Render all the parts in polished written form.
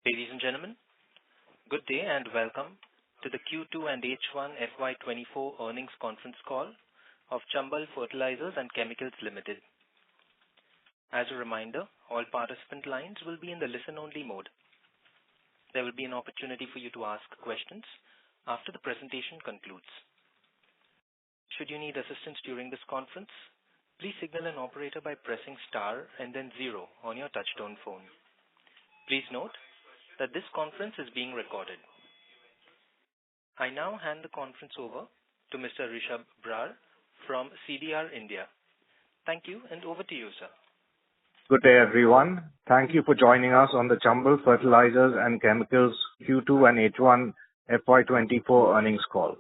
Ladies and gentlemen, good day and welcome to the Q2 and H1 FY24 earnings conference call of Chambal Fertilisers and Chemicals Limited. As a reminder, all participant lines will be in the listen-only mode. There will be an opportunity for you to ask questions after the presentation concludes. Should you need assistance during this conference, please signal an operator by pressing star and then 0 on your touchtone phone. Please note that this conference is being recorded. I now hand the conference over to Mr. Rishabh Brar from CDR India. Thank you, and over to you, sir. Good day, everyone. Thank you for joining us on the Chambal Fertilisers and Chemicals Q2 and H1 FY24 earnings call.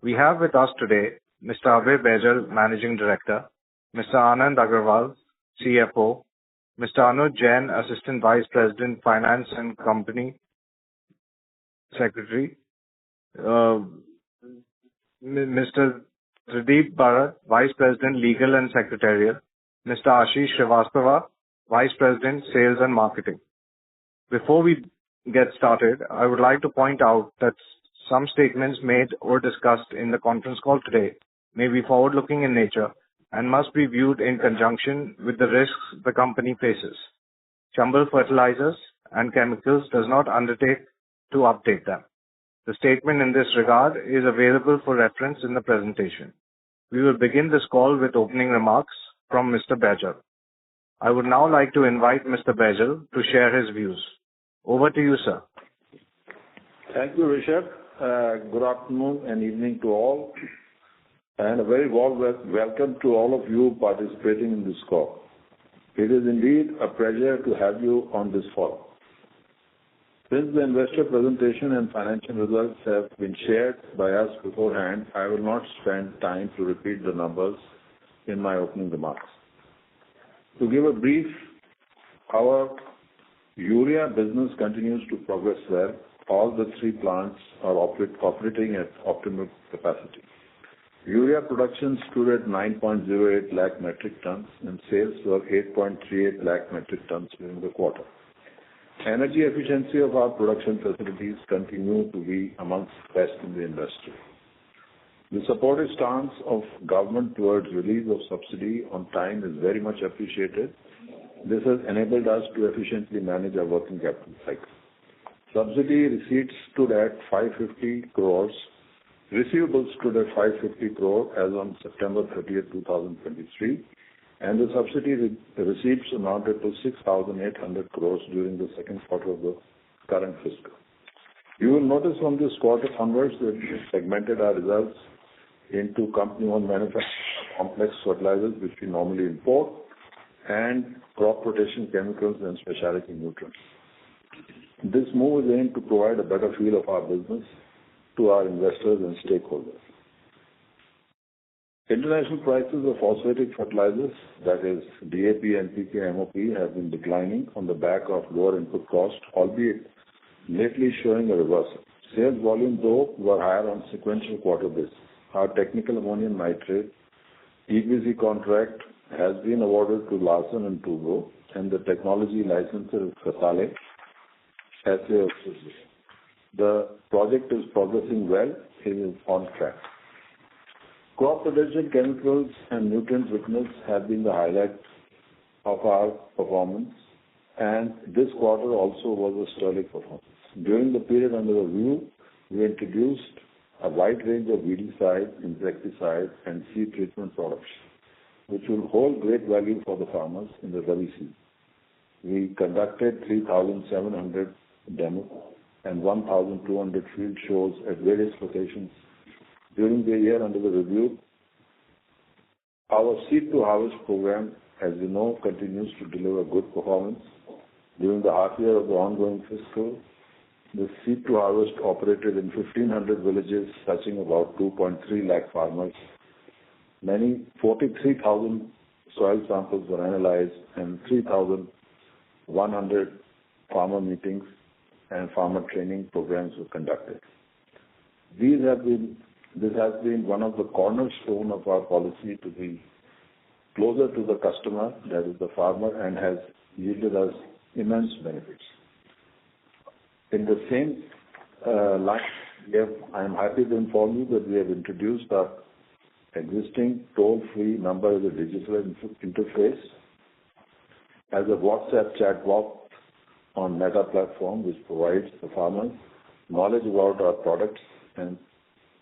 We have with us today Mr. Abhay Baijal, Managing Director, Mr. Anand Agarwal, CFO, Mr. Anuj Jain, Assistant Vice President, Finance and Company Secretary, Mr. Pradeep Bharat, Vice President, Legal and Secretarial, Mr. Ashish Srivastava, Vice President, Sales and Marketing. Before we get started, I would like to point out that some statements made or discussed in the conference call today may be forward-looking in nature and must be viewed in conjunction with the risks the company faces. Chambal Fertilisers and Chemicals does not undertake to update them. The statement in this regard is available for reference in the presentation. We will begin this call with opening remarks from Mr. Baijal. I would now like to invite Mr. Baijal to share his views. Over to you, sir. Thank you, Rishabh. Good afternoon and evening to all, and a very warm welcome to all of you participating in this call. It is indeed a pleasure to have you on this forum. Since the investor presentation and financial results have been shared by us beforehand, I will not spend time to repeat the numbers in my opening remarks. To give a brief, our urea business continues to progress well. All the three plants are operating at optimal capacity. Urea production stood at 9.08 lakh metric tons and sales were 8.38 lakh metric tons during the quarter. Energy efficiency of our production facilities continue to be amongst the best in the industry. The supportive stance of government towards release of subsidy on time is very much appreciated. This has enabled us to efficiently manage our working capital cycle. Subsidy receipts stood at 550 crores. Receivables stood at 550 crore as on September 30th, 2023, and the subsidy receipts amounted to 6,800 crores during the second quarter of the current fiscal. You will notice from this quarter onwards that we segmented our results into company-owned manufacturing complex fertilizers, which we normally import, and crop protection chemicals and specialty nutrients. This move is aimed to provide a better feel of our business to our investors and stakeholders. International prices of phosphatic fertilizers, that is DAP, NPK, MOP, have been declining on the back of lower input cost, albeit lately showing a reversal. Sales volume, though, were higher on sequential quarter basis. Our technical ammonium nitrate EPC contract has been awarded to Larsen & Toubro, and the technology licensor is Casale S.A. The project is progressing well. It is on track. Crop protection chemicals and nutrient business have been the highlight of our performance, and this quarter also was a sterling performance. During the period under review, we introduced a wide range of weedicide, insecticide, and seed treatment products, which will hold great value for the farmers in the Rabi season. We conducted 3,700 demos and 1,200 field shows at various locations during the year under the review. Our seed to harvest program, as you know, continues to deliver good performance. During the half year of the ongoing fiscal, the seed to harvest operated in 1,500 villages, touching about 2.3 lakh farmers. 43,000 soil samples were analyzed and 3,100 farmer meetings and farmer training programs were conducted. This has been one of the cornerstone of our policy to be closer to the customer, that is the farmer, and has yielded us immense benefits. In the same line, I am happy to inform you that we have introduced our existing toll-free number as a digital interface as a WhatsApp chatbot on Meta platform, which provides the farmers knowledge about our products, and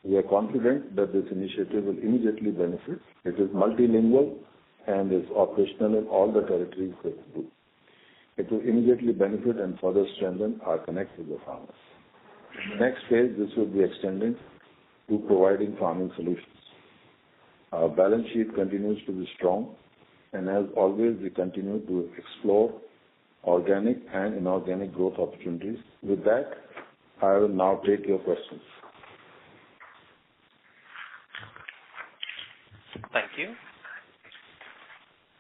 we are confident that this initiative will immediately benefit. It is multilingual and is operational in all the territories that we do. It will immediately benefit and further strengthen our connect with the farmers. In the next phase, this will be extended to providing farming solutions. Our balance sheet continues to be strong, and as always, we continue to explore organic and inorganic growth opportunities. With that, I will now take your questions. Thank you.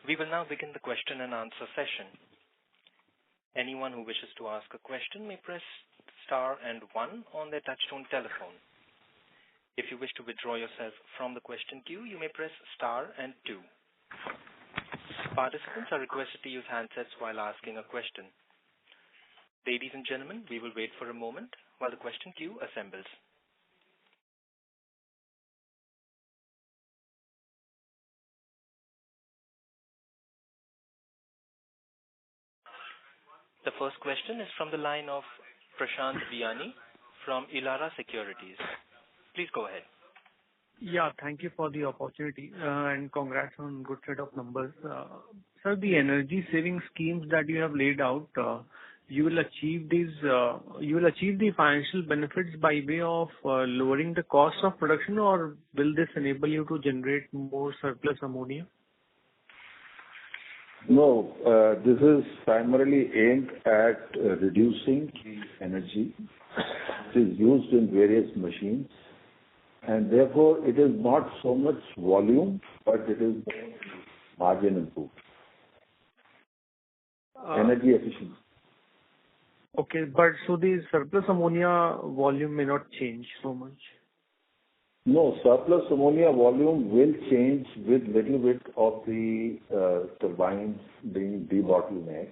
We will now begin the question and answer session. Anyone who wishes to ask a question may press star and 1 on their touchtone telephone. If you wish to withdraw yourself from the question queue, you may press star and 2. Participants are requested to use handsets while asking a question. Ladies and gentlemen, we will wait for a moment while the question queue assembles. The first question is from the line of Prashant Biyani from Elara Securities. Please go ahead. Yeah, thank you for the opportunity and congrats on good set of numbers. Sir, the energy saving schemes that you have laid out, you will achieve the financial benefits by way of lowering the cost of production, or will this enable you to generate more surplus ammonia? No, this is primarily aimed at reducing the energy which is used in various machines, and therefore it is not so much volume, but it is margin improvement. Energy efficiency. Okay, but so the surplus ammonia volume may not change so much? No, surplus ammonia volume will change with little bit of the turbines being debottlenecked.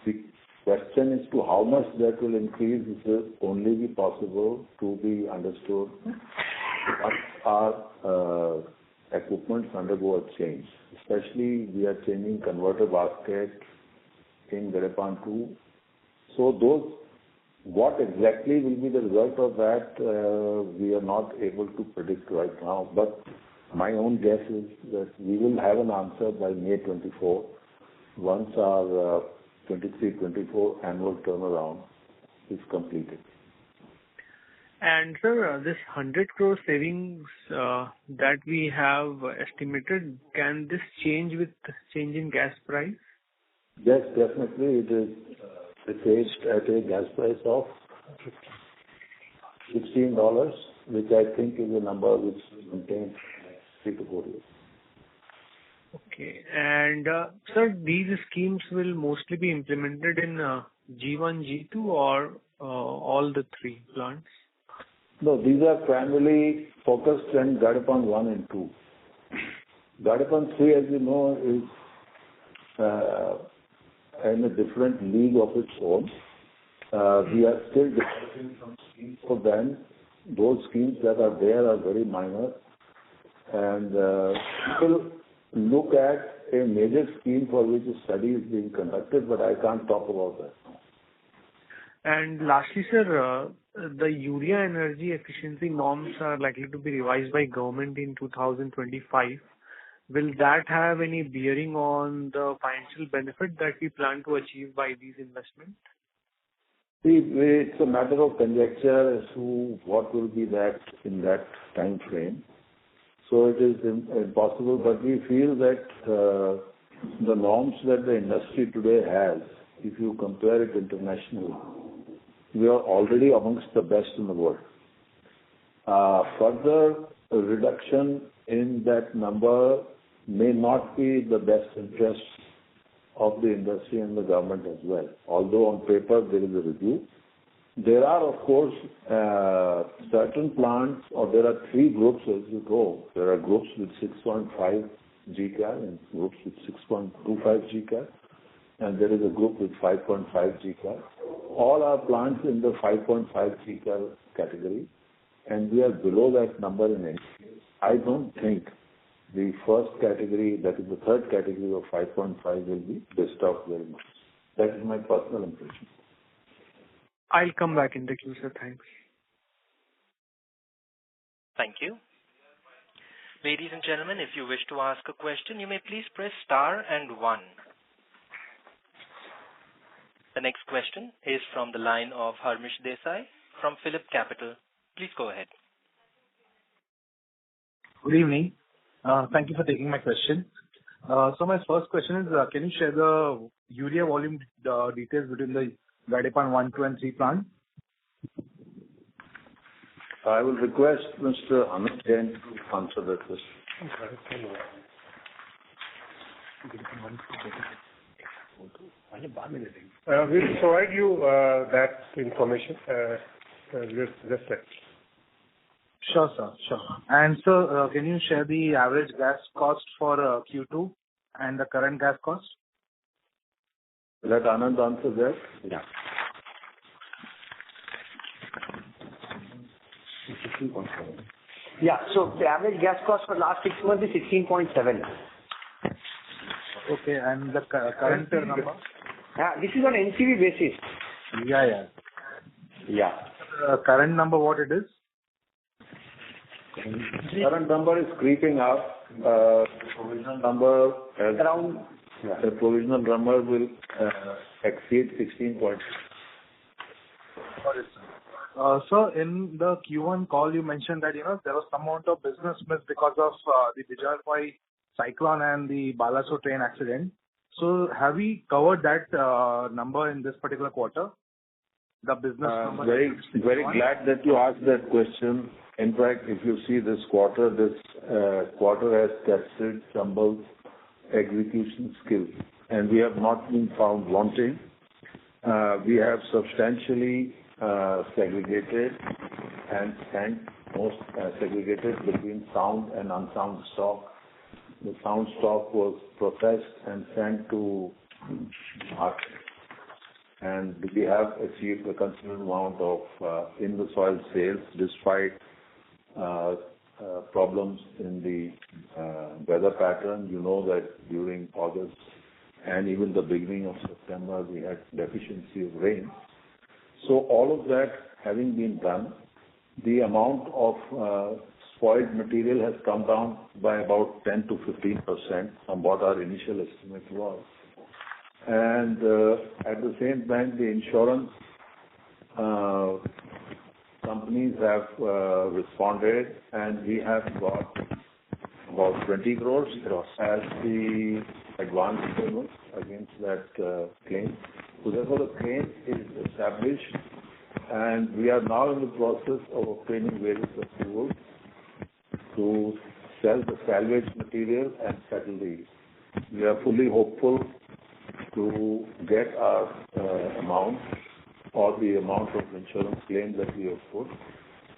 The question is to how much that will increase. This will only be possible to be understood once our equipments undergo a change. Especially we are changing converter basket in Gadepan 2. So those, what exactly will be the result of that, we are not able to predict right now. But my own guess is that we will have an answer by May 24 once our 23-24 annual turnaround is completed. And sir, this 100 crore savings that we have estimated, can this change with change in gas price? Yes, definitely. It is fixed at a gas price of $16, which I think is a number which will maintain 3 to 4 years. Okay. And sir, these schemes will mostly be implemented in G1, G2 or all the 3 plants? No, these are primarily focused in Gadepan 1 and 2. Gadepan 3, as you know, is in a different league of its own. We are still developing some schemes for them. Those schemes that are there are very minor, and people look at a major scheme for which a study is being conducted, but I can't talk about that now. And lastly, sir, the urea energy efficiency norms are likely to be revised by government in 2025. Will that have any bearing on the financial benefit that we plan to achieve by these investments? See, it's a matter of conjecture as to what will be that in that time frame. So it is impossible, but we feel that the norms that the industry today has, if you compare it internationally, we are already amongst the best in the world. Further reduction in that number may not be the best interest of the industry and the government as well. Although on paper there is a review. There are, of course, certain plants, or there are 3 groups as you go. There are groups with 6.5 GCal and groups with 6.25 GCal, and there is a group with 5.5 GCal. all our plants in the 5.5 category, and we are below that number in any case. I don't think the first category, that is the third category of 5.5, will be disturbed very much. That is my personal impression. I'll come back in the queue, sir. Thanks. Thank you. Ladies and gentlemen, if you wish to ask a question, you may please press star and 1. The next question is from the line of Harmish Desai from Phillip Capital. Please go ahead. Good evening. Thank you for taking my question. So my first question is, can you share the urea volume details between the Gadepan 1, 2, and 3 plant? I will request Mr. Amit Jain to answer that question. We'll provide you that information. Just a sec. Sure, sir. Sure. And so, can you share the average gas cost for Q2 and the current gas cost? Let Anand answer that. Yeah. Yeah. So the average gas cost for last 6 months is 16.7. Okay, and the current number? This is on NCV basis. Yeah. Current number, what it is? Current number is creeping up. The provisional number the provisional number will exceed 16 points. Got it, sir. So in the Q1 call, you mentioned that, there was some amount of business miss because of the Bijarpur cyclone and the Balasore train accident. So have we covered that number in this particular quarter? The business number? Very glad that you asked that question. In fact, if you see this quarter has tested Chambal's execution skills, and we have not been found wanting. We have substantially segregated and sent segregated between sound and unsound stock. The sound stock was processed and sent to market. And we have achieved a considerable amount of in the soil sales despite problems in the weather pattern. You know that during August and even the beginning of September, we had deficiency of rain. So all of that having been done, the amount of spoiled material has come down by about 10 to 15% from what our initial estimate was. And at the same time, the insurance companies have responded, and we have got about 20 crores as the advance payment against that claim. So therefore, the claim is established, and we are now in the process of obtaining various approvals to sell the salvage material and settle these. We are fully hopeful to get our amount or the amount of insurance claim that we have put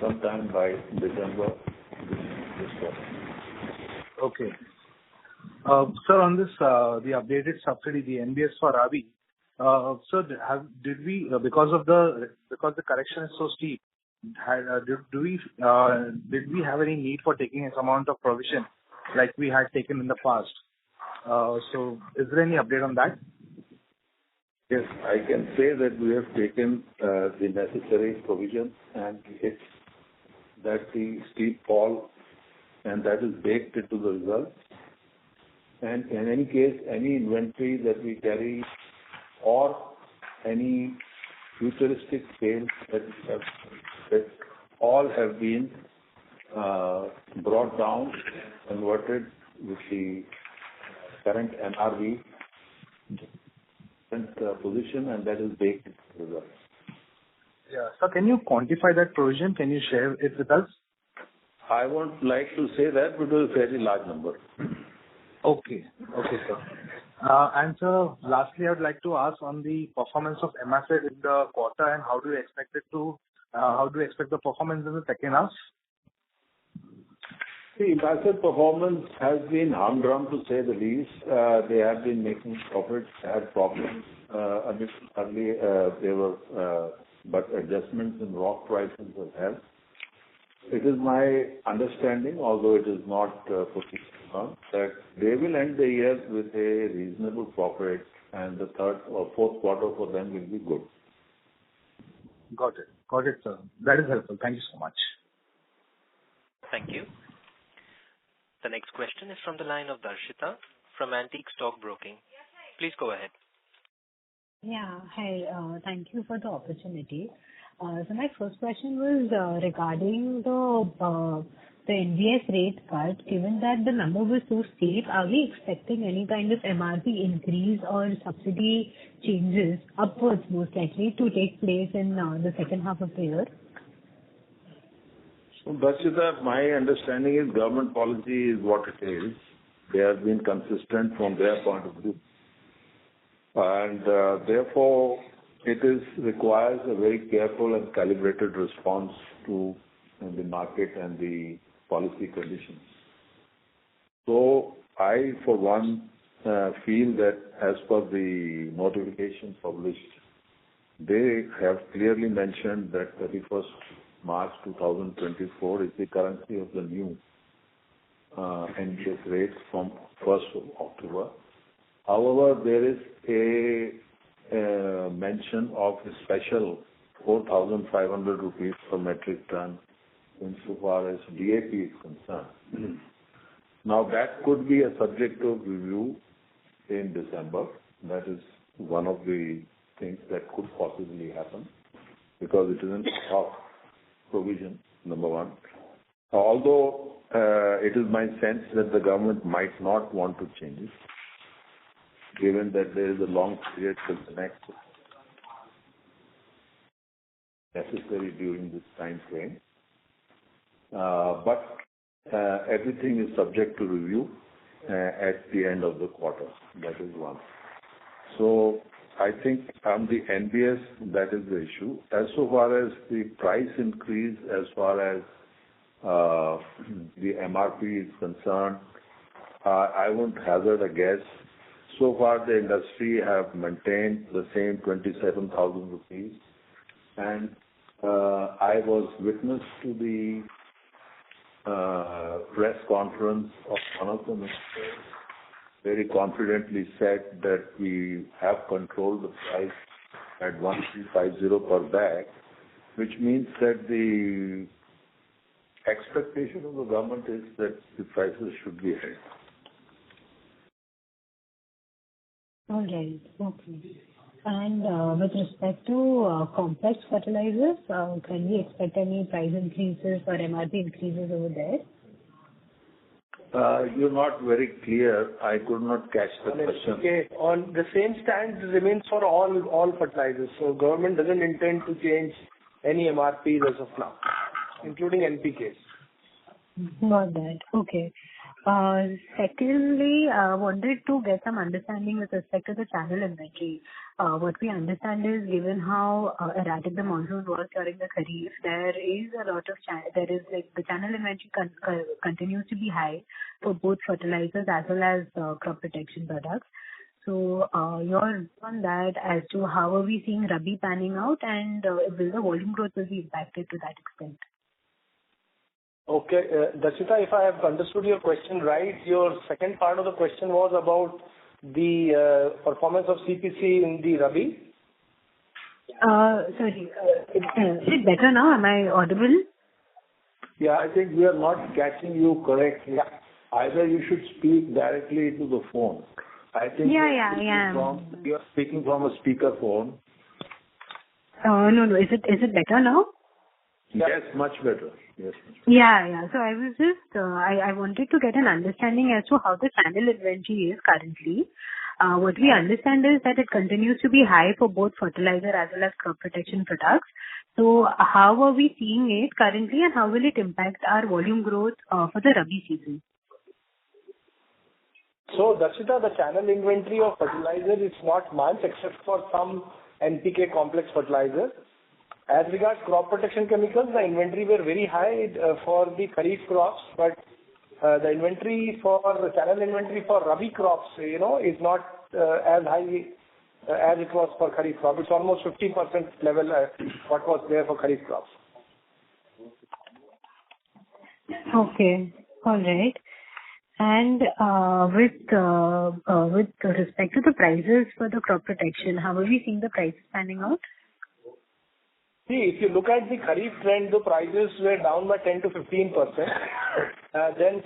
sometime by December this quarter. Okay. Sir, on this, the updated subsidy, the NBS for Rabi, so did we, because the correction is so steep, did we have any need for taking some amount of provision like we had taken in the past? So is there any update on that? Yes, I can say that we have taken the necessary provision and hit that the steep fall, and that is baked into the results. And in any case, any inventory that we carry or any futuristic sales that all have been brought down, converted with the current NRV position, and that is baked into the results. Yeah. So can you quantify that provision? Can you share it with us? I won't like to say that because it's a very large number. Okay, sir. And so lastly, I would like to ask on the performance of MSA in the quarter, and how do you expect the performance in the second half? See, asset performance has been humdrum to say the least. They have been making profits, had problems. A bit early, but adjustments in rock prices have helped. It is my understanding, although it is not fully confirmed, that they will end the year with a reasonable profit, and the third or fourth quarter for them will be good. Got it. Got it, sir. That is helpful. Thank you so much. Thank you. The next question is from the line of Darshita from Antique Stock Broking. Please go ahead. Yeah. Hi. Thank you for the opportunity. So my first question was regarding the NBS rate cut. Given that the number was so steep, are we expecting any kind of MRP increase or subsidy changes upwards, most likely, to take place in the second half of the year? So, Darshita, my understanding is government policy is what it is. They have been consistent from their point of view. And therefore, requires a very careful and calibrated response to the market and the policy conditions. So I, for one, feel that as per the notification published, they have clearly mentioned that 31st March 2024 is the currency of the new NBS rates from 1st of October. However, there is a mention of a special 4,500 rupees per metric ton insofar as DAP is concerned. Now, that could be a subject of review in December. That is one of the things that could possibly happen because it isn't a provision, number one. Although it is my sense that the government might not want to change it, given that there is a long period till the next necessary during this time frame. But everything is subject to review at the end of the quarter. That is one. So I think on the NBS, that is the issue. As so far as the price increase, as far as the MRP is concerned, I won't hazard a guess. So far, the industry have maintained the same 27,000 rupees. And I was witness to the press conference of one of the ministers, very confidently said that we have controlled the price at 1,350 per bag, which means that the expectation of the government is that the prices should be held. All right. Okay. And with respect to complex fertilizers, can we expect any price increases or MRP increases over there? You're not very clear. I could not catch the question. Okay. On the same stand remains for all fertilizers. So government doesn't intend to change any MRPs as of now, including NPKs. Got that. Okay. Secondly, I wanted to get some understanding with respect to the channel inventory. What we understand is, given how erratic the monsoon was during the Kharif, there is a lot of the channel inventory continues to be high for both fertilizers as well as crop protection products. So, your on that as to how are we seeing Rabi panning out, and will the volume growth will be impacted to that extent? Okay. Darshita, if I have understood your question right, your second part of the question was about the performance of CPC in the Rabi? Sorry. Is it better now? Am I audible? Yeah, I think we are not catching you correctly. Either you should speak directly to the phone. I think you are speaking from a speaker phone. No. Is it better now? Yes, much better. Yes. Yeah. So I was just, I wanted to get an understanding as to how the channel inventory is currently. What we understand is that it continues to be high for both fertilizer as well as crop protection products. So how are we seeing it currently, and how will it impact our volume growth for the Rabi season? So, Darshita, the channel inventory of fertilizer is not much except for some NPK complex fertilizer. As regards crop protection chemicals, the inventory were very high for the Kharif crops, but the inventory for the channel inventory for Rabi crops, is not as high as it was for Kharif crop. It's almost 50% level what was there for Kharif crops. Okay. All right. And with respect to the prices for the crop protection, how are we seeing the prices panning out? See, if you look at the Kharif trend, the prices were down by 10 to 15%. Then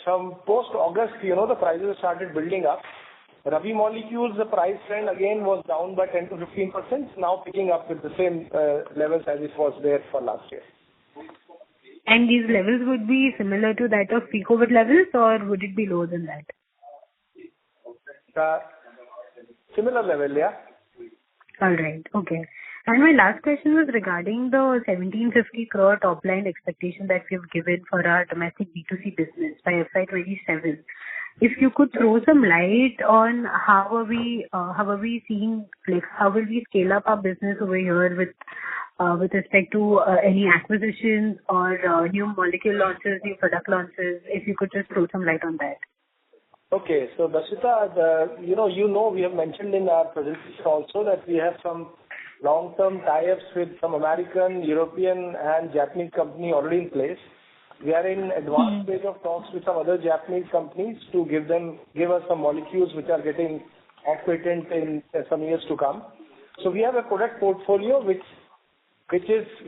from post-August, the prices started building up. Rabi molecules, the price trend again was down by 10 to 15%, now picking up with the same levels as it was there for last year. And these levels would be similar to that of pre-COVID levels, or would it be lower than that? Similar level, yeah. All right. Okay. And my last question was regarding the 1750 crore top line expectation that we've given for our domestic B2C business by FY27. If you could throw some light on how are we seeing, like, how will we scale up our business over here with respect to any acquisitions or new molecule launches, new product launches? If you could just throw some light on that. Okay. So, Darshita, we have mentioned in our presentation also that we have some long-term tie-ups with some American, European, and Japanese company already in place. We are in advanced stage of talks with some other Japanese companies to give us some molecules which are getting off patent in some years to come. So we have a product portfolio we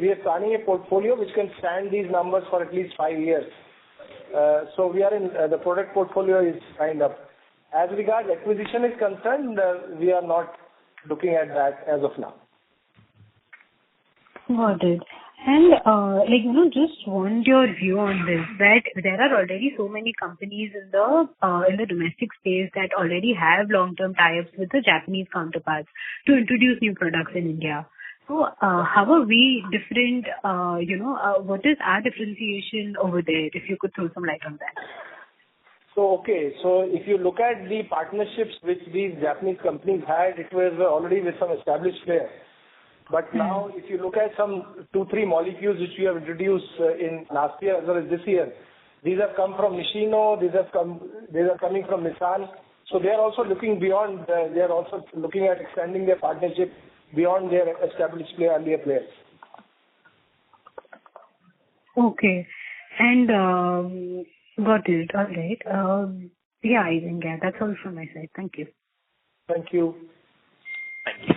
are planning a portfolio which can stand these numbers for at least 5 years. So we are in the product portfolio is kind of. As regards acquisition is concerned, we are not looking at that as of now. Got it. And just want your view on this, that there are already so many companies in the domestic space that already have long-term tie-ups with the Japanese counterparts to introduce new products in India. So how are we different? What is our differentiation over there? If you could throw some light on that. So if you look at the partnerships which these Japanese companies had, it was already with some established players. But now, if you look at some 2-3 molecules which we have introduced in last year as well as this year, these have come from Nishino, these are coming from Nissan. So they are also looking beyond. They are also looking at extending their partnership beyond their established earlier players. Okay, and got it. All right. I think that's all from my side. Thank you. Thank you. Thank you.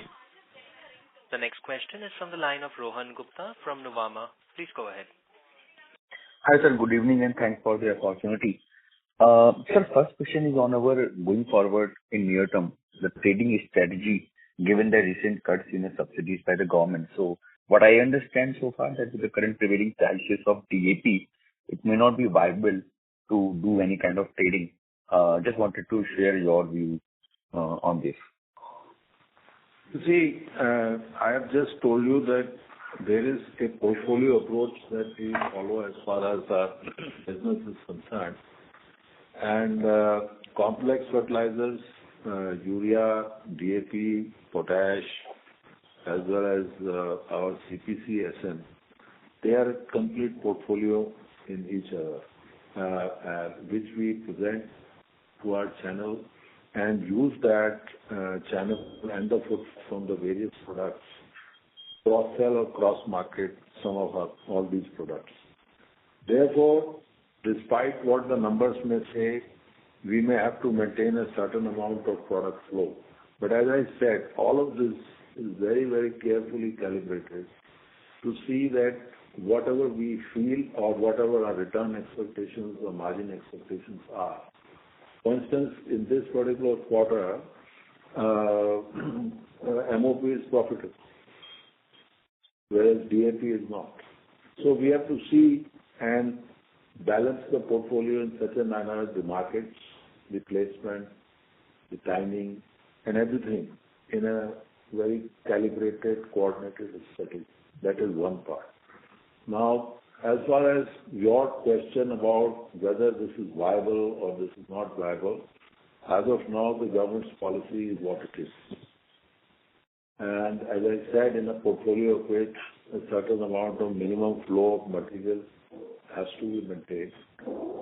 The next question is from the line of Rohan Gupta from Nuvama. Please go ahead. Hi, sir. Good evening, and thanks for the opportunity. Sir, first question is on our going forward in near term, the trading strategy, given the recent cuts in the subsidies by the government. So what I understand so far that with the current prevailing prices of DAP, it may not be viable to do any kind of trading. Just wanted to share your view on this. You see, I have just told you that there is a portfolio approach that we follow as far as our business is concerned. And complex fertilizers, urea, DAP, potash, as well as our CPC, SN, they are a complete portfolio in each other, which we present to our channel and use that channel and the foot from the various products, cross-sell or cross-market all these products. Therefore, despite what the numbers may say, we may have to maintain a certain amount of product flow. But as I said, all of this is very, very carefully calibrated to see that whatever we feel or whatever our return expectations or margin expectations are. For instance, in this particular quarter, MOP is profitable, whereas DAP is not. So we have to see and balance the portfolio in such a manner, the markets, the placement, the timing, and everything in a very calibrated, coordinated strategy. That is one part. Now, as far as your question about whether this is viable or this is not viable, as of now, the government's policy is what it is. And as I said, in a portfolio of which a certain amount of minimum flow of material has to be maintained.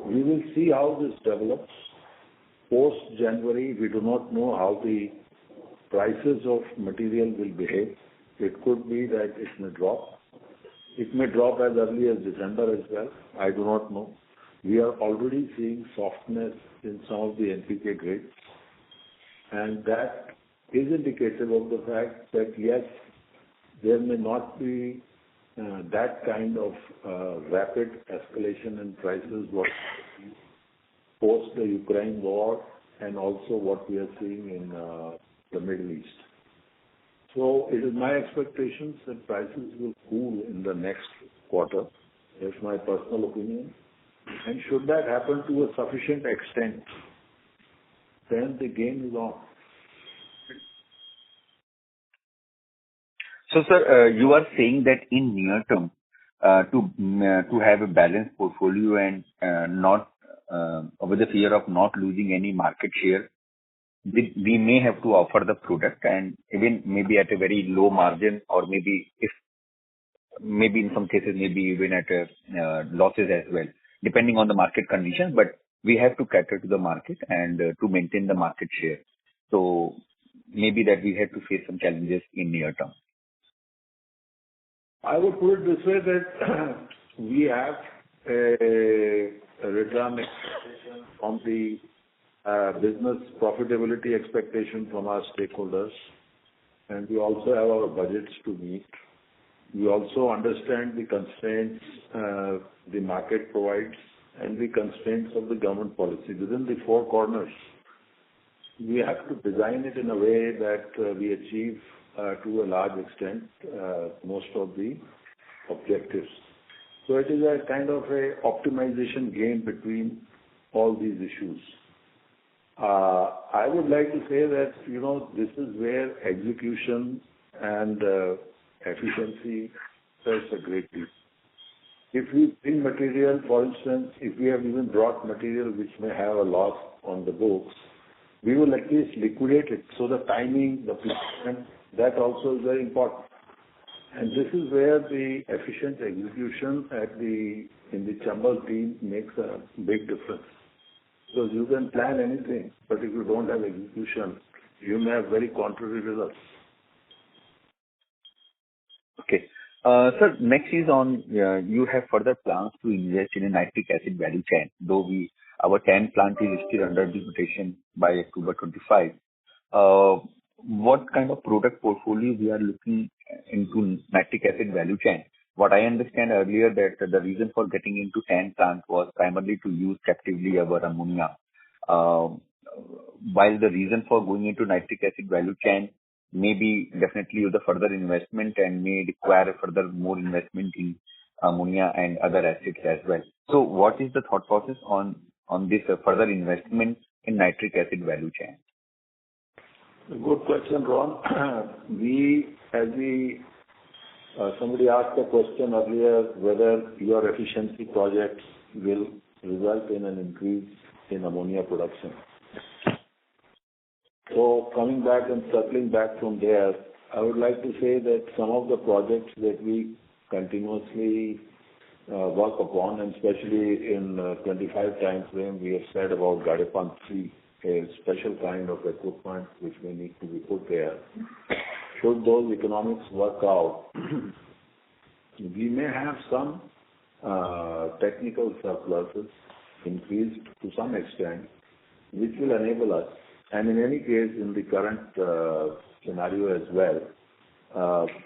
We will see how this develops. Post-January, we do not know how the prices of material will behave. It could be that it may drop. It may drop as early as December as well. I do not know. We are already seeing softness in some of the NPK grades, and that is indicative of the fact that, yes, there may not be that kind of rapid escalation in prices what post the Ukraine war and also what we are seeing in the Middle East. So it is my expectations that prices will cool in the next quarter. That's my personal opinion. And should that happen to a sufficient extent, then the game is on. So, sir, you are saying that in near term, to have a balanced portfolio and not with the fear of not losing any market share, we may have to offer the product and even maybe at a very low margin, or maybe in some cases maybe even at losses as well, depending on the market conditions. But we have to cater to the market and to maintain the market share. So maybe that we have to face some challenges in near term. I would put it this way, that we have a return expectation from the business profitability expectation from our stakeholders, and we also have our budgets to meet. We also understand the constraints the market provides and the constraints of the government policy. Within the four corners, we have to design it in a way that we achieve to a large extent most of the objectives. So it is a kind of a optimization game between all these issues. I would like to say that, this is where execution and efficiency serves a great deal. If we bring material, for instance, if we have even brought material which may have a loss on the books, we will at least liquidate it. So the timing, the placement, that also is very important. And this is where the efficient execution in the Chambal team makes a big difference. Because you can plan anything, but if you don't have execution, you may have very contrary results. Okay. Sir, next is on, you have further plans to invest in a nitric acid value chain, though our TAN plant is still under disputation by October 25. What kind of product portfolio we are looking into nitric acid value chain? What I understand earlier that the reason for getting into TAN plant was primarily to use captively our ammonia. While the reason for going into nitric acid value chain may be definitely the further investment and may require further more investment in ammonia and other acids as well. So what is the thought process on this further investment in nitric acid value chain? Good question, Ron. Somebody asked a question earlier whether your efficiency projects will result in an increase in ammonia production. So coming back and circling back from there, I would like to say that some of the projects that we continuously work upon, and especially in 25 time frame, we have said about Gadepan 3, a special kind of equipment which may need to be put there. Should those economics work out, we may have some technical surpluses increased to some extent, which will enable us. And in any case, in the current scenario as well,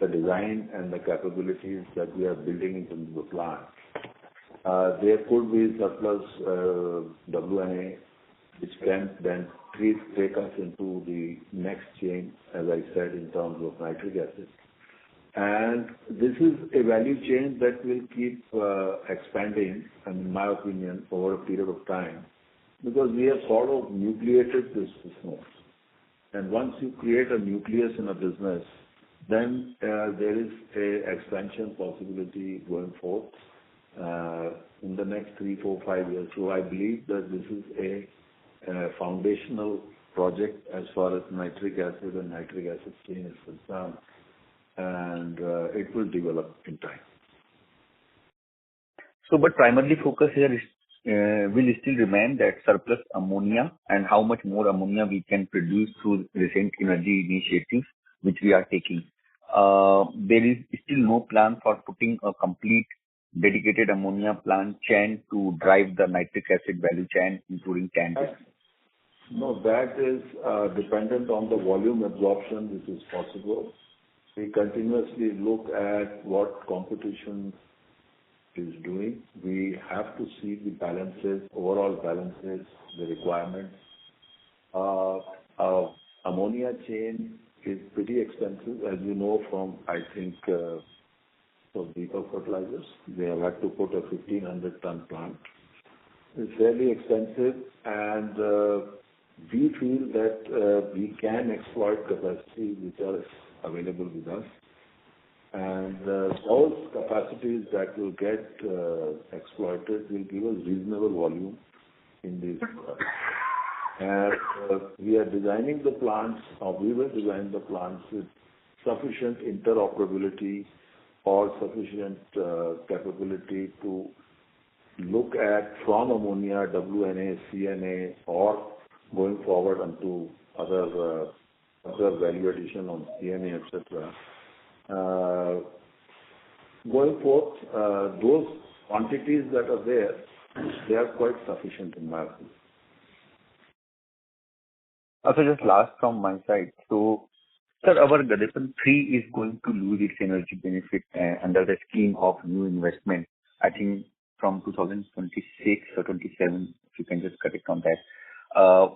the design and the capabilities that we are building into the plant, there could be surplus WNA, which can then take us into the next chain, as I said, in terms of nitric acid. And this is a value chain that will keep expanding, in my opinion, over a period of time, because we have sort of nucleated this business. And once you create a nucleus in a business, then there is a expansion possibility going forth in the next 3, 4, 5 years. So I believe that this is a foundational project as far as nitric acid and nitric acid chain is concerned, and it will develop in time. But primarily focus here is will still remain that surplus ammonia and how much more ammonia we can produce through recent energy initiatives which we are taking. There is still no plan for putting a complete dedicated ammonia plant chain to drive the nitric acid value chain, including tankers. No, that is dependent on the volume absorption which is possible. We continuously look at what competition is doing. We have to see the balances, overall balances, the requirements. Ammonia chain is pretty expensive, as you know from, I think, from Deepak Fertilisers. They have had to put a 1,500 ton plant. It's fairly expensive, and we feel that we can exploit capacity which are available with us. And those capacities that will get exploited will give us reasonable volume in these products. And we are designing the plants, or we will design the plants with sufficient interoperability or sufficient capability to look at from ammonia, WNA, CNA, or going forward onto other value addition on CNA, etc. Going forth, those quantities that are there, they are quite sufficient in my opinion. Also, just last from my side. So, sir, our Gadepan 3 is going to lose its energy benefit under the scheme of new investment, I think from 2026 or 27, if you can just correct on that.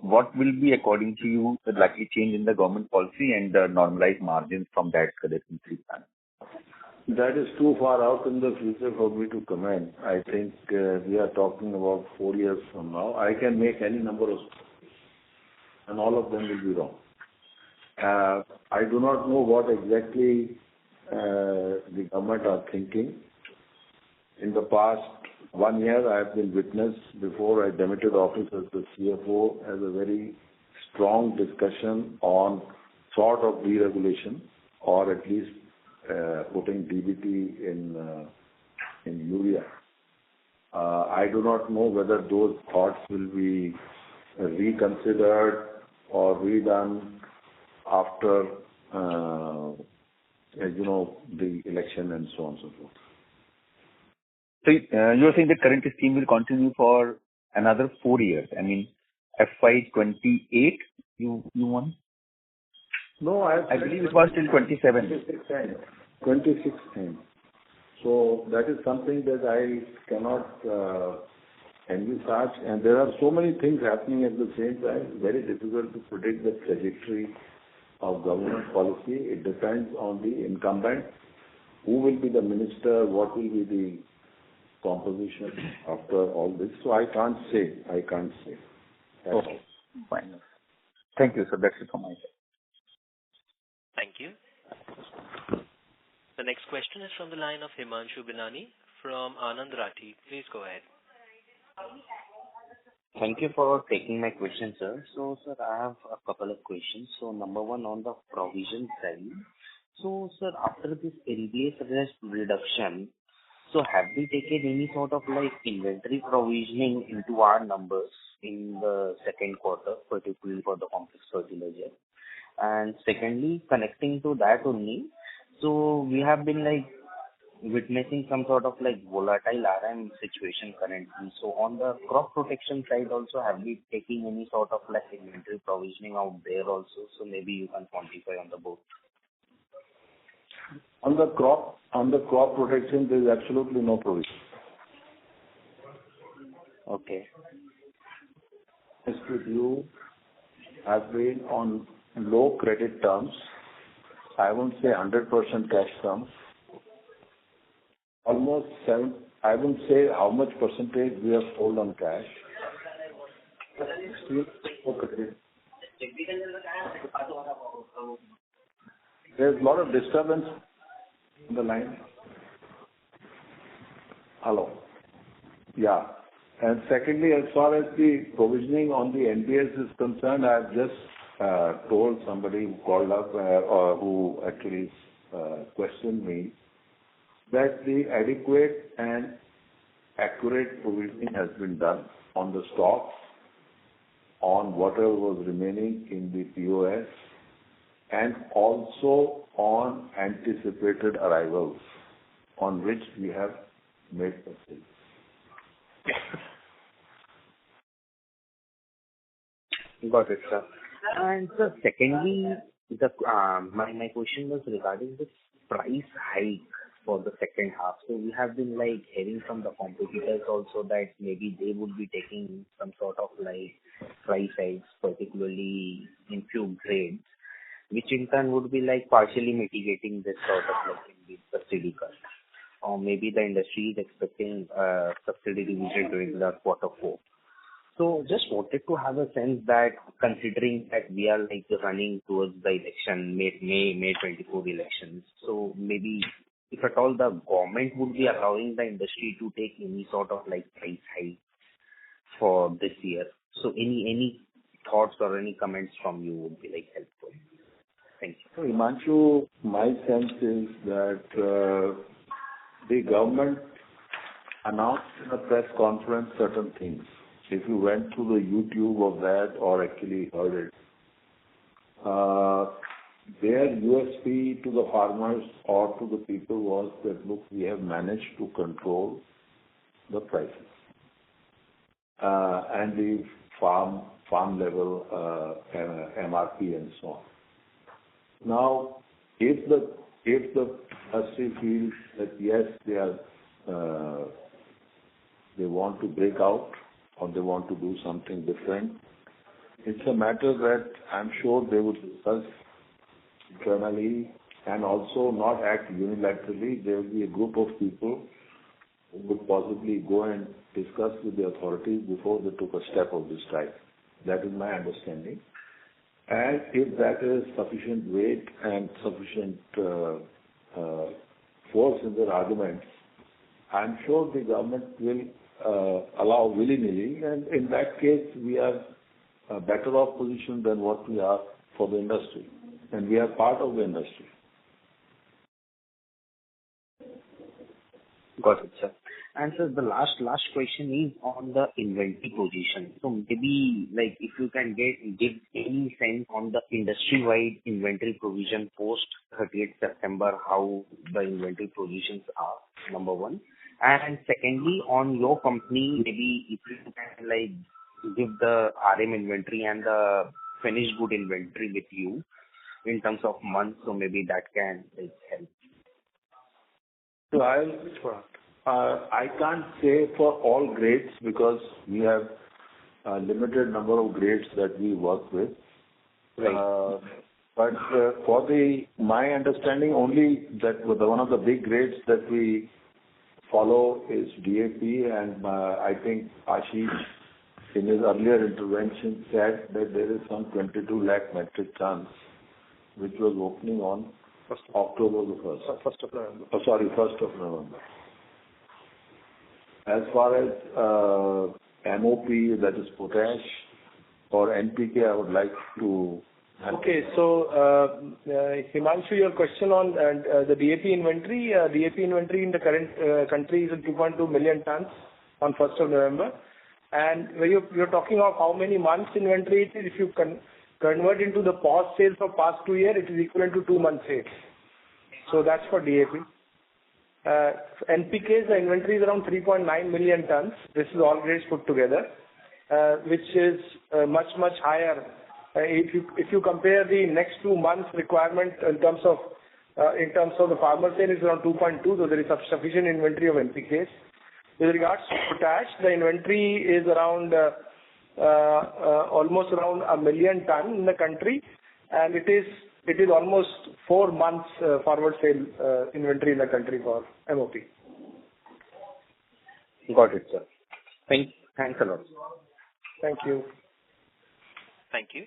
What will be, according to you, the likely change in the government policy and the normalized margins from that Gadepan 3 plan? That is too far out in the future for me to comment. I think we are talking about 4 years from now. I can make any number of, and all of them will be wrong. I do not know what exactly the government are thinking. In the past 1 year, I have been witness, before I demitted office as the CFO, as a very strong discussion on sort of deregulation, or at least putting DBT in urea. I do not know whether those thoughts will be reconsidered or redone after, the election and so on and so forth. So you're saying the current scheme will continue for another 4 years? I mean, FY28 you want? No, I believe it was till 27. 26 times. So that is something that I cannot envisage, and there are so many things happening at the same time. It's very difficult to predict the trajectory of government policy. It depends on the incumbent, who will be the minister, what will be the composition after all this. So I can't say. Okay, fine. Thank you, sir. That's it from my side. Thank you. The next question is from the line of Himanshu Binani from Anand Rathi. Please go ahead. Thank you for taking my question, sir. So, sir, I have a couple of questions. So, number one, on the provision side. So, sir, after this NBS arrest reduction, so have we taken any sort of like inventory provisioning into our numbers in the second quarter, particularly for the complex fertilizer? And secondly, connecting to that only, so we have been like witnessing some sort of like volatile RM situation currently. So on the crop protection side also, have we taken any sort of like inventory provisioning out there also? So maybe you can quantify on the both. On the crop protection, there is absolutely no provision. Okay. As with you, have been on low credit terms. I won't say 100% cash terms. Almost 7. I won't say how much percentage we have sold on cash. Still no credit. There's a lot of disturbance on the line. Hello. Yeah. And secondly, as far as the provisioning on the NBS is concerned, I have just told somebody who called up or who actually questioned me that the adequate and accurate provisioning has been done on the stocks, on whatever was remaining in the POS, and also on anticipated arrivals, on which we have made the sales. Got it, sir. And sir, secondly, my question was regarding this price hike for the second half. So we have been like hearing from the competitors also that maybe they would be taking some sort of like price hikes, particularly in few grades, which in turn would be like partially mitigating this sort of like in the subsidy cut. Or maybe the industry is expecting subsidy revision during the quarter four. So just wanted to have a sense that considering that we are like running towards the election, May 24 elections, so maybe if at all the government would be allowing the industry to take any sort of like price hike for this year. So any thoughts or any comments from you would be like helpful. Thank you. So Himanshu, my sense is that the government announced in a press conference certain things. If you went to the YouTube of that or actually heard it, their USP to the farmers or to the people was that, look, we have managed to control the prices and the farm level MRP and so on. Now, if the industry feels that yes, they want to break out or they want to do something different, it's a matter that I'm sure they would discuss internally and also not act unilaterally. There will be a group of people who would possibly go and discuss with the authorities before they took a step of this type. That is my understanding. And if that is sufficient weight and sufficient force in their arguments, I'm sure the government will allow willy-nilly, and in that case, we are better off position than what we are for the industry, and we are part of the industry. Got it, sir. And sir, the last question is on the inventory position. So maybe like if you can give any sense on the industry-wide inventory provision post 30th September, how the inventory positions are, number one. And secondly, on your company, maybe if you can like give the RM inventory and the finished good inventory with you in terms of months, so maybe that can like help. So I can't say for all grades because we have a limited number of grades that we work with. Right. But for my understanding, only that one of the big grades that we follow is DAP, and I think Ashish in his earlier intervention said that there is some 22 lakh metric tons which was opening on October the 1st. 1st of November. 1st of November. As far as MOP, that is potash, or NPK, I would like to... Okay, so Himanshu, your question on the DAP inventory. DAP inventory in the current country is 2.2 million tons on 1st of November. And when you're talking of how many months inventory it is, if you convert into the POS sales for past 2 years, it is equivalent to 2 months sales. So that's for DAP. NPK, the inventory is around 3.9 million tons. This is all grades put together, which is much higher. If you compare the next 2 months requirement in terms of the farmer sale, is around 2.2, so there is sufficient inventory of NPKs. With regards to potash, the inventory is around almost around 1 million ton in the country, and it is almost 4 months forward sale inventory in the country for MOP. Got it, sir. Thanks a lot. Thank you. Thank you.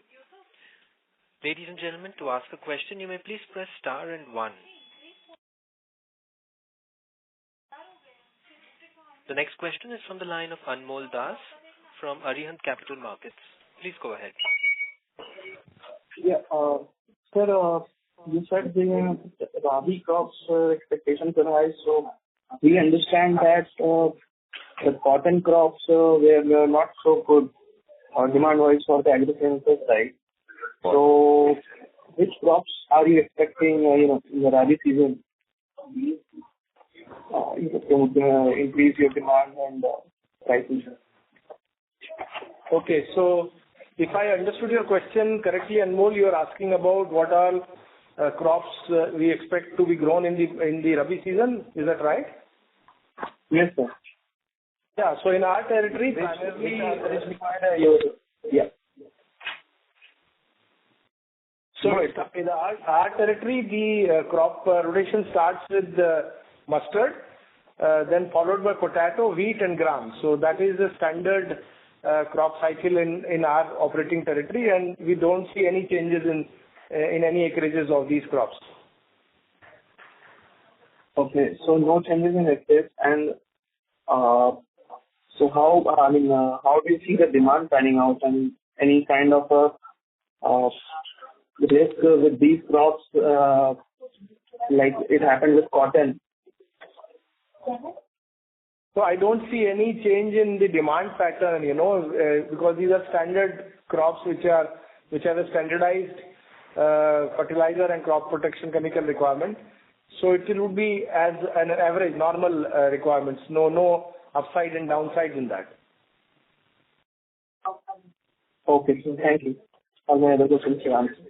Ladies and gentlemen, to ask a question, you may please press star and 1. The next question is from the line of Anmol Das from Arihant Capital Markets. Please go ahead. Yeah, sir, you said the Rabi crops expectations are high, so we understand that the cotton crops were not so good demand-wise for the agricultural side. So, which crops are you expecting, in the Rabi season to increase your demand and prices? Okay. So if I understood your question correctly, Anmol, you are asking about what all crops we expect to be grown in the Rabi season. Is that right? Yes, sir. Yeah. So in our territory, primarily, So in our territory, the crop rotation starts with mustard, then followed by potato, wheat, and gram. So that is the standard crop cycle in our operating territory, and we don't see any changes in any acreages of these crops. Okay, so no changes in acreage, and so how do you see the demand panning out, and any kind of risk with these crops, like it happened with cotton? So I don't see any change in the demand pattern, because these are standard crops which have a standardized fertilizer and crop protection chemical requirement. So it will be as an average, normal requirements. No upside and downside in that. Okay, so thank you. All my other questions are answered.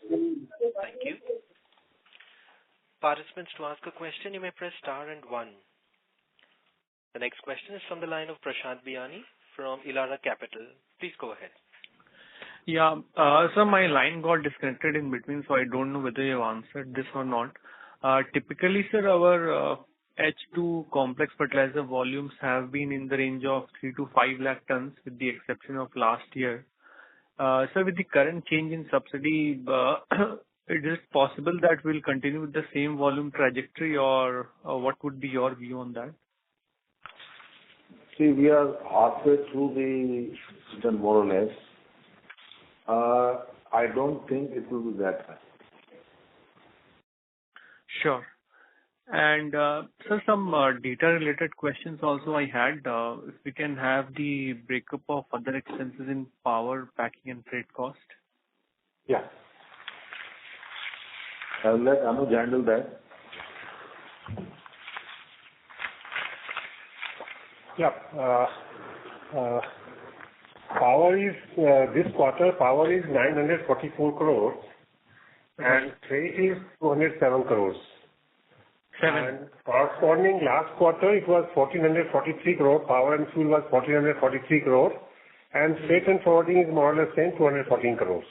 Thank you. Participants, to ask a question, you may press star and 1. The next question is from the line of Prashant Biyani from Elara Capital. Please go ahead. Yeah, sir, my line got disconnected in between, so I don't know whether you have answered this or not. Typically, sir, our H2 complex fertilizer volumes have been in the range of 3 to 5 lakh tons, with the exception of last year. Sir, with the current change in subsidy, is it possible that we'll continue with the same volume trajectory, or what would be your view on that? See, we are halfway through the season, more or less. I don't think it will be that high. Sure. And sir, some data-related questions also I had. If we can have the breakup of other expenses in power, packing, and freight cost. Yeah. I'll let Anuj handle that. Yeah. Power is, this quarter, power is 944 crores and freight is 207 crores. And corresponding last quarter, it was 1,443 crore. Power and fuel was 1,443 crore. And freight and forwarding is more or less same, 214 crores.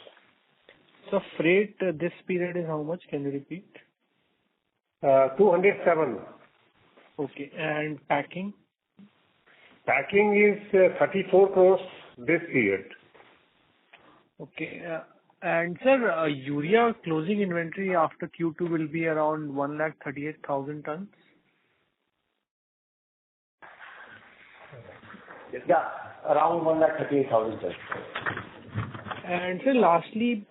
So freight this period is how much? Can you repeat? 207. Okay. And packing? Packing is 34 crores this period. Okay. And sir, urea closing inventory after Q2 will be around 138,000 tons? Yeah, around 138,000 tons. And sir, lastly,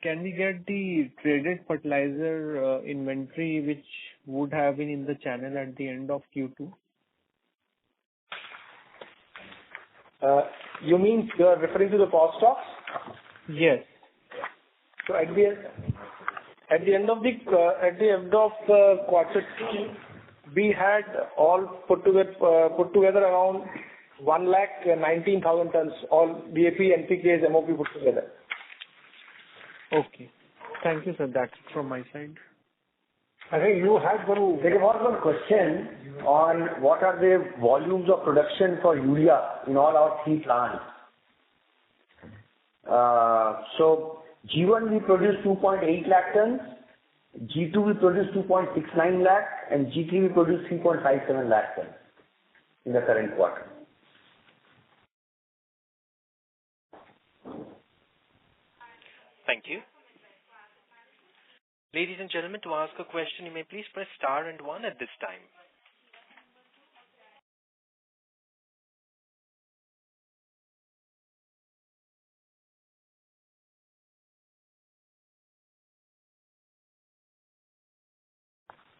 can we get the traded fertilizer inventory which would have been in the channel at the end of Q2? You mean you are referring to the post stocks? Yes. So at the end of quarter 2, we had all put together around 119,000 tons, all DAP, NPKs, MOP put together. Okay. Thank you, sir. That's it from my side. I think you had one. There was one question on what are the volumes of production for urea in all our 3 plants. So G1 we produce 2.8 lakh tons, G2 we produce 2.69 lakh, and G3 we produce 3.57 lakh tons in the current quarter. Thank you. Ladies and gentlemen, to ask a question, you may please press star and 1 at this time.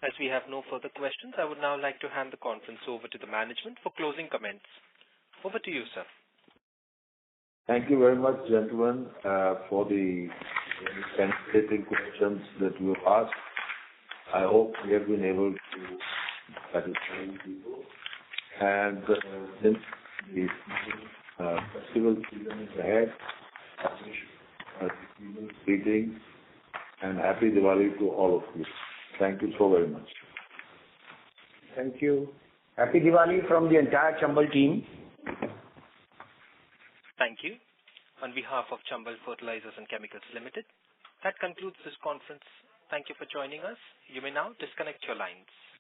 As we have no further questions, I would now like to hand the conference over to the management for closing comments. Over to you, sir. Thank you very much, gentlemen, for the penetrating questions that you asked. I hope we have been able to satisfy people. And since the festival season is ahead, I wish greetings and happy Diwali to all of you. Thank you so very much. Thank you. Happy Diwali from the entire Chambal team. Thank you. On behalf of Chambal Fertilisers and Chemicals Limited, that concludes this conference. Thank you for joining us. You may now disconnect your lines.